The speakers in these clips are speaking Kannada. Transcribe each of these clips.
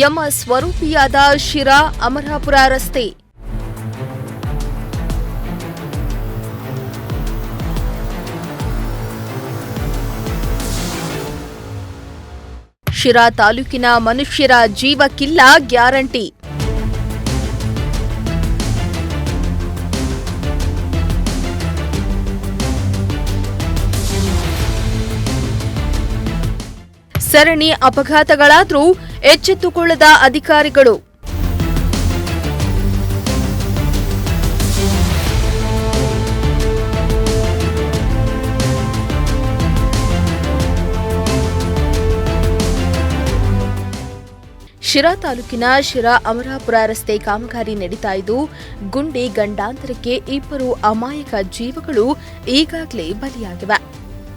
ಯಮ ಸ್ವರೂಪಿಯಾದ ಶಿರಾ ಅಮರಾಪುರ ರಸ್ತೆ. ಶಿರಾ ತಾಲೂಕಿನ ಮನುಷ್ಯರ ಜೀವಕ್ಕಿಲ್ಲ ಗ್ಯಾರಂಟಿ. ಸರಣಿ ಅಪಘಾತಗಳಾದರೂ ಎಚ್ಚೆತ್ತುಕೊಳ್ಳದ ಅಧಿಕಾರಿಗಳು. ಶಿರಾ ತಾಲೂಕಿನ ಶಿರಾ ಅಮರಾಪುರ ರಸ್ತೆ ಕಾಮಗಾರಿ ನಡೀತಾ ಇದ್ದು, ಗುಂಡಿ ಗಂಡಾಂತರಕ್ಕೆ 2 ಅಮಾಯಕ ಜೀವಗಳು ಈಗಾಗಲೇ ಬಲಿಯಾಗಿವೆ.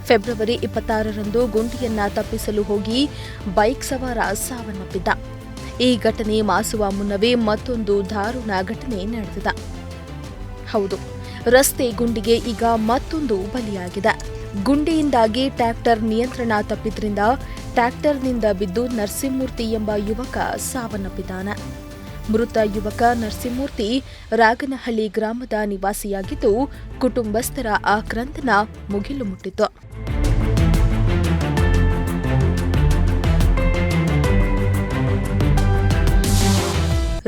ಫೆಬ್ರವರಿ 26ರಂದು ಗುಂಡಿಯನ್ನ ತಪ್ಪಿಸಲು ಹೋಗಿ ಬೈಕ್ ಸವಾರ ಸಾವನ್ನಪ್ಪಿದ್ದ. ಈ ಘಟನೆ ಮಾಸುವ ಮುನ್ನವೇ ಮತ್ತೊಂದು ದಾರುಣ ಘಟನೆ ನಡೆದಿದೆ. ಹೌದು, ರಸ್ತೆ ಗುಂಡಿಗೆ ಈಗ ಮತ್ತೊಂದು ಬಲಿಯಾಗಿದೆ. ಗುಂಡಿಯಿಂದಾಗಿ ಟ್ರ್ಯಾಕ್ಟರ್ ನಿಯಂತ್ರಣ ತಪ್ಪಿದ್ರಿಂದ ಟ್ರ್ಯಾಕ್ಟರ್ನಿಂದ ಬಿದ್ದು ನರಸಿಂಹಮೂರ್ತಿ ಎಂಬ ಯುವಕ ಸಾವನ್ನಪ್ಪಿದ್ದಾನೆ. ಮೃತ ಯುವಕ ನರಸಿಂಹಮೂರ್ತಿ ರಾಗನಹಳ್ಳಿ ಗ್ರಾಮದ ನಿವಾಸಿಯಾಗಿದ್ದು, ಕುಟುಂಬಸ್ಥರ ಆಕ್ರಂದನ ಮುಗಿಲು ಮುಟ್ಟಿತು.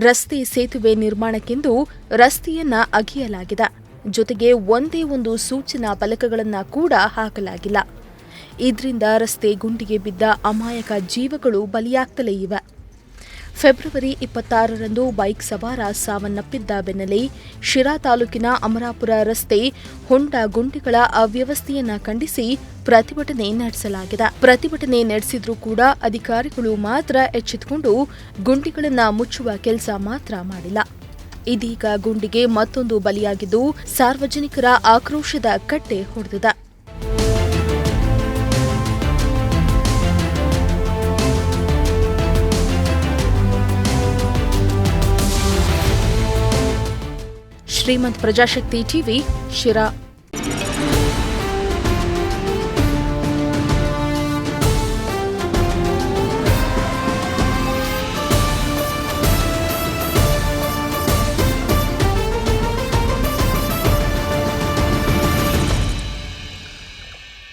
ರಸ್ತೆ ಸೇತುವೆ ನಿರ್ಮಾಣಕ್ಕೆಂದು ರಸ್ತೆಯನ್ನ ಅಗೆಯಲಾಗಿದೆ. ಜೊತೆಗೆ ಒಂದೇ ಒಂದು ಸೂಚನಾ ಫಲಕಗಳನ್ನು ಕೂಡ ಹಾಕಲಾಗಿಲ್ಲ. ಇದರಿಂದ ರಸ್ತೆ ಗುಂಡಿಗೆ ಬಿದ್ದ ಅಮಾಯಕ ಜೀವಗಳು ಬಲಿಯಾಗ್ತಲೇ ಇವೆ. ಫೆಬ್ರವರಿ 26ರಂದು ಬೈಕ್ ಸವಾರ ಸಾವನ್ನಪ್ಪಿದ್ದ ಬೆನ್ನಲ್ಲೇ ಶಿರಾ ತಾಲೂಕಿನ ಅಮರಾಪುರ ರಸ್ತೆ ಹೊಂಡ ಗುಂಡಿಗಳ ಅವ್ಯವಸ್ಥೆಯನ್ನ ಖಂಡಿಸಿ ಪ್ರತಿಭಟನೆ ನಡೆಸಲಾಗಿದೆ. ಪ್ರತಿಭಟನೆ ನಡೆಸಿದ್ರೂ ಕೂಡ ಅಧಿಕಾರಿಗಳು ಮಾತ್ರ ಎಚ್ಚೆತ್ತುಕೊಂಡು ಗುಂಡಿಗಳನ್ನು ಮುಚ್ಚುವ ಕೆಲಸ ಮಾತ್ರ ಮಾಡಿಲ್ಲ. ಇದೀಗ ಗುಂಡಿಗೆ ಮತ್ತೊಂದು ಬಲಿಯಾಗಿದ್ದು, ಸಾರ್ವಜನಿಕರ ಆಕ್ರೋಶದ ಕಟ್ಟೆ ಹೊಡೆದಿದೆ. ಶ್ರೀಮಂತ್ ಪ್ರಜಾಶಕ್ತಿ ಟಿವಿ, ಶಿರಾ.